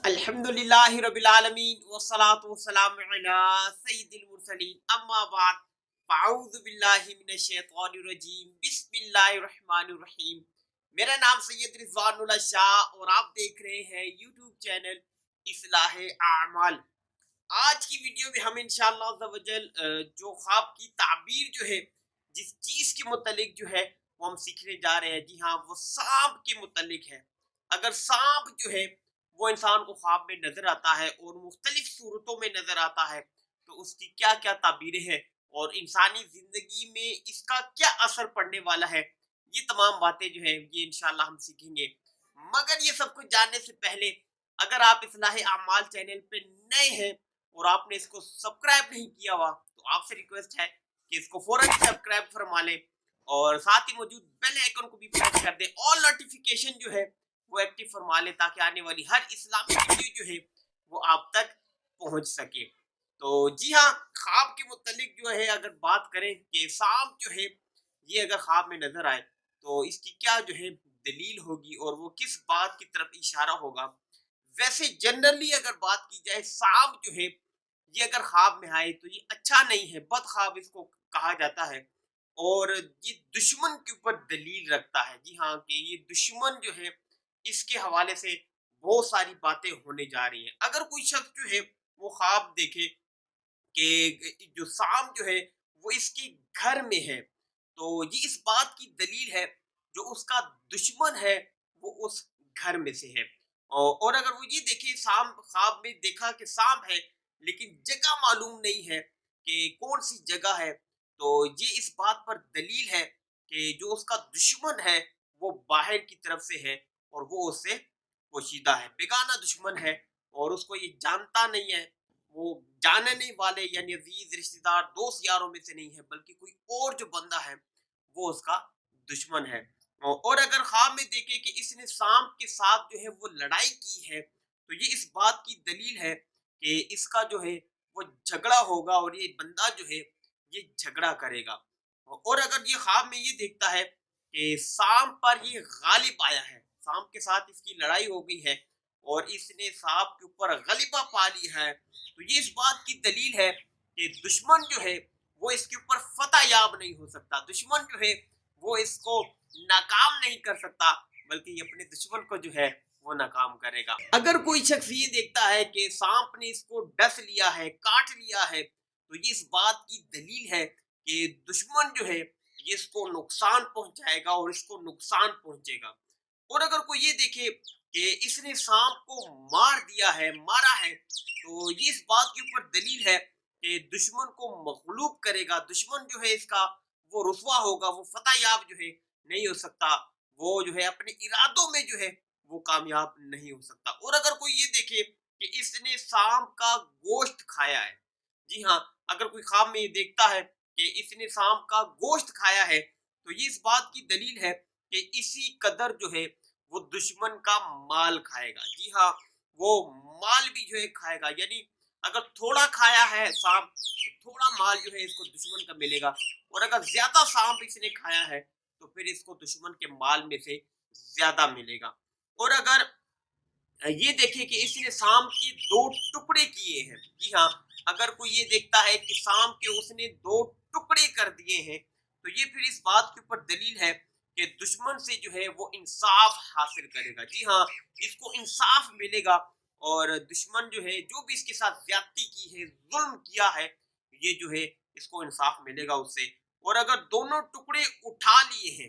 الحمدللہ رب العالمین والصلاة والسلام علی سید المرسلین اما بعد فاعوذ باللہ من الشیطان الرجیم بسم اللہ الرحمن الرحیم۔ میرا نام سید رضوان اللہ شاہ اور آپ دیکھ رہے ہیں یوٹیوب چینل اصلاح اعمال۔ آج کی ویڈیو میں ہم انشاءاللہ عز و جل جو خواب کی تعبیر جو ہے جس چیز کے متعلق جو ہے وہ ہم سیکھنے جا رہے ہیں، جی ہاں وہ سانپ کے متعلق ہے۔ اگر سانپ جو ہے وہ انسان کو خواب میں نظر آتا ہے اور مختلف صورتوں میں نظر آتا ہے تو اس کی کیا کیا تعبیریں ہیں اور انسانی زندگی میں اس کا کیا اثر پڑنے والا ہے، یہ تمام باتیں جو ہیں یہ انشاءاللہ ہم سیکھیں گے۔ مگر یہ سب کچھ جاننے سے پہلے اگر آپ اصلاح اعمال چینل پہ نئے ہیں اور آپ نے اس کو سبسکرائب نہیں کیا ہوا تو آپ سے ریکویسٹ ہے کہ اس کو فوراً سبسکرائب فرما لیں اور ساتھ ہی موجود بیل آئیکن کو بھی پریس کر دیں، آل نوٹیفیکیشن جو ہے وہ ایکٹیو فرما لیں تاکہ آنے والی ہر اسلامی ویڈیو جو ہے وہ آپ تک پہنچ سکے۔ تو جی ہاں، خواب کے متعلق جو ہے اگر بات کریں کہ سانپ جو ہے یہ اگر خواب میں نظر آئے تو اس کی کیا جو ہے دلیل ہوگی اور وہ کس بات کی طرف اشارہ ہوگا۔ ویسے جنرلی اگر بات کی جائے سانپ جو ہے یہ اگر خواب میں آئے تو یہ اچھا نہیں ہے، بد خواب اس کو کہا جاتا ہے اور یہ دشمن کے اوپر دلیل رکھتا ہے۔ جی ہاں کہ یہ دشمن جو ہے اس کے حوالے سے بہت ساری باتیں ہونے جا رہی ہیں۔ اگر کوئی شخص جو ہے وہ خواب دیکھے کہ جو سانپ جو ہے وہ اس کے گھر میں ہے تو یہ اس بات کی دلیل ہے جو اس کا دشمن ہے وہ اس گھر میں سے ہے۔ اور اگر وہ یہ دیکھے سانپ خواب میں دیکھا کہ سانپ ہے لیکن جگہ معلوم نہیں ہے کہ کون سی جگہ ہے تو یہ اس بات پر دلیل ہے کہ جو اس کا دشمن ہے وہ باہر کی طرف سے ہے اور وہ اس سے پوشیدہ ہے، بیگانہ دشمن ہے اور اس کو یہ جانتا نہیں ہے، وہ جاننے والے یعنی عزیز رشتہ دار دوست یاروں میں سے نہیں ہے بلکہ کوئی اور جو بندہ ہے وہ اس کا دشمن ہے۔ اور اگر خواب میں دیکھے کہ اس نے سانپ کے ساتھ جو ہے وہ لڑائی کی ہے تو یہ اس بات کی دلیل ہے کہ اس کا جو ہے وہ جھگڑا ہوگا اور یہ بندہ جو ہے یہ جھگڑا کرے گا۔ اور اگر یہ خواب میں یہ دیکھتا ہے کہ سانپ پر یہ غالب آیا ہے، سانپ کے ساتھ اس کی لڑائی ہو گئی ہے اور اس نے سانپ کے اوپر غلبہ پا لیا ہے تو یہ اس بات کی دلیل ہے کہ دشمن جو ہے وہ اس کے اوپر فتح یاب نہیں ہو سکتا، دشمن جو ہے وہ اس کو ناکام نہیں کر سکتا بلکہ یہ اپنے دشمن کو جو ہے وہ ناکام کرے گا۔ اگر کوئی شخص یہ دیکھتا ہے کہ سانپ نے اس کو ڈس لیا ہے، کاٹ لیا ہے تو یہ اس بات کی دلیل ہے کہ دشمن جو ہے یہ اس کو نقصان پہنچائے گا اور اس کو نقصان پہنچے گا۔ اور اگر کوئی یہ دیکھے کہ اس نے سانپ کو مار دیا ہے، مارا ہے تو یہ اس بات کے اوپر دلیل ہے کہ دشمن کو مغلوب کرے گا، دشمن جو ہے اس کا وہ رسوا ہوگا، وہ فتح یاب جو ہے نہیں ہو سکتا، وہ جو ہے اپنے ارادوں میں جو ہے وہ کامیاب نہیں ہو سکتا۔ اور اگر کوئی یہ دیکھے کہ اس نے سانپ کا گوشت کھایا ہے، جی ہاں اگر کوئی خواب میں یہ دیکھتا ہے کہ اس نے سانپ کا گوشت کھایا ہے تو یہ اس بات کی دلیل ہے کہ اسی قدر جو ہے وہ دشمن کا مال کھائے گا۔ جی ہاں وہ مال بھی جو ہے کھائے گا، یعنی اگر تھوڑا کھایا ہے سانپ تو تھوڑا مال جو ہے اس کو دشمن کا ملے گا اور اگر زیادہ سانپ اس نے کھایا ہے تو پھر اس کو دشمن کے مال میں سے زیادہ ملے گا۔ اور اگر یہ دیکھے کہ اس نے سانپ کے دو ٹکڑے کیے ہیں، جی ہاں اگر کوئی یہ دیکھتا ہے کہ سانپ کے اس نے دو ٹکڑے کر دیے ہیں تو یہ پھر اس بات کے اوپر دلیل ہے کہ دشمن سے جو ہے وہ انصاف حاصل کرے گا۔ جی ہاں اس کو انصاف ملے گا اور دشمن جو ہے جو بھی اس کے ساتھ زیادتی کی ہے، ظلم کیا ہے، یہ جو ہے اس کو انصاف ملے گا اس سے۔ اور اگر دونوں ٹکڑے اٹھا لیے ہیں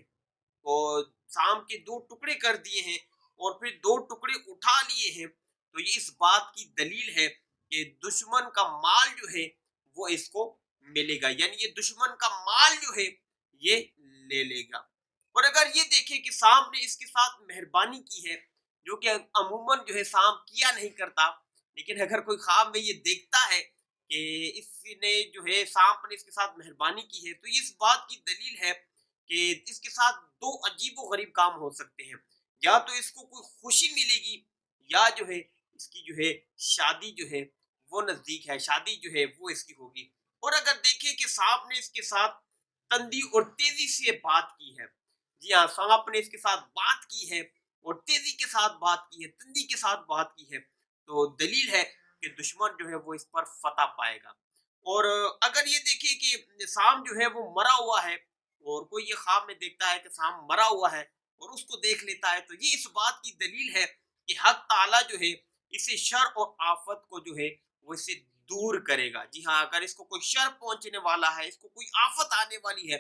اور سانپ کے دو ٹکڑے کر دیے ہیں اور پھر دو ٹکڑے اٹھا لیے ہیں تو یہ اس بات کی دلیل ہے کہ دشمن کا مال جو ہے وہ اس کو ملے گا، یعنی یہ دشمن کا مال جو ہے یہ لے لے گا۔ اور اگر یہ دیکھے کہ سانپ نے اس کے ساتھ مہربانی کی ہے جو کہ عموماً جو ہے سانپ کیا نہیں کرتا، لیکن اگر کوئی خواب میں یہ دیکھتا ہے کہ اس نے جو ہے سانپ نے اس کے ساتھ مہربانی کی ہے تو یہ اس بات کی دلیل ہے کہ اس کے ساتھ دو عجیب و غریب کام ہو سکتے ہیں، یا تو اس کو کوئی خوشی ملے گی یا جو ہے اس کی جو ہے شادی جو ہے وہ نزدیک ہے، شادی جو ہے وہ اس کی ہوگی۔ اور اگر دیکھیں کہ سانپ نے اس کے ساتھ تندی اور تیزی سے بات کی ہے، جی ہاں سانپ نے اس کے ساتھ بات کی ہے اور تیزی کے ساتھ بات کی ہے، تندی کے ساتھ بات کی ہے تو دلیل ہے کہ دشمن جو ہے وہ اس پر فتح پائے گا۔ اور اگر یہ دیکھیں کہ سام جو ہے وہ مرا ہوا ہے، اور کوئی یہ خواب میں دیکھتا ہے کہ سام مرا ہوا ہے اور اس کو دیکھ لیتا ہے، تو یہ اس بات کی دلیل ہے کہ حق تعالیٰ جو ہے اسے شر اور آفت کو جو ہے وہ اسے دور کرے گا۔ جی ہاں، اگر اس کو کوئی شر پہنچنے والا ہے، اس کو کوئی آفت آنے والی ہے،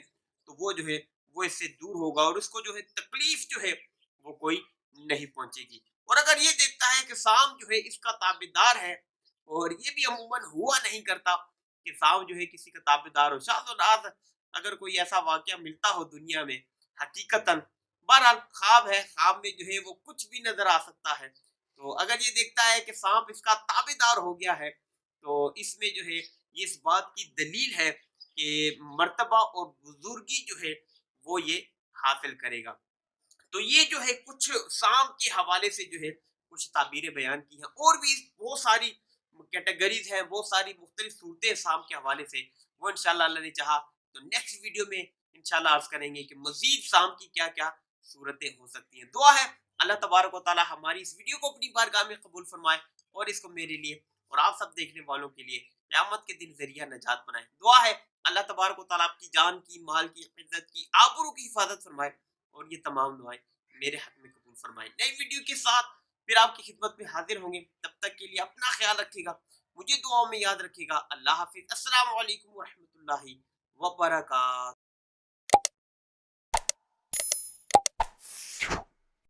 تو وہ جو ہے وہ اس سے دور ہوگا، اور اس کو جو ہے تکلیف جو ہے وہ کوئی نہیں پہنچے گی۔ اور اگر یہ دیکھتا ہے کہ سام جو ہے اس کا تابعدار ہے، اور یہ بھی عموماً ہوا نہیں کرتا کہ سام جو ہے کسی کا تابعدار ہو، شاذ و نادر اگر کوئی ایسا واقعہ ملتا ہو دنیا میں حقیقتاً، بہرحال خواب ہے، خواب میں جو ہے وہ کچھ بھی نظر آ سکتا ہے، تو اگر یہ دیکھتا ہے کہ سانپ اس کا تابعدار ہو گیا ہے، تو اس میں جو ہے یہ اس بات کی دلیل ہے کہ مرتبہ اور بزرگی جو ہے وہ یہ حاصل کرے گا۔ تو یہ جو ہے کچھ سانپ کے حوالے سے جو ہے کچھ تعبیریں بیان کی ہیں، اور بھی بہت ساری کیٹیگریز ہیں، بہت ساری مختلف صورتیں سانپ کے حوالے سے، وہ انشاءاللہ اللہ نے چاہا تو نیکسٹ ویڈیو میں انشاءاللہ عرض کریں گے کہ مزید سانپ کی کیا کیا صورتیں ہو سکتی ہیں۔ دعا ہے اللہ تبارک و تعالی ہماری اس ویڈیو کو اپنی بارگاہ میں قبول فرمائے، اور اس کو میرے لیے اور آپ سب دیکھنے والوں کے لیے قیامت کے دن ذریعہ نجات بنائے۔ دعا ہے اللہ تبارک و تعالی آپ کی جان کی، مال کی، عزت کی، آبرو کی حفاظت فرمائے، اور یہ تمام دعائیں میرے حق میں قبول فرمائے۔ نئی ویڈیو کے ساتھ پھر آپ کی خدمت میں حاضر ہوں گے، تب تک کے لیے اپنا خیال رکھیے گا، مجھے دعاؤں میں یاد رکھیے گا۔ اللہ حافظ، السلام علیکم ورحمۃ اللہ وبرکاتہ۔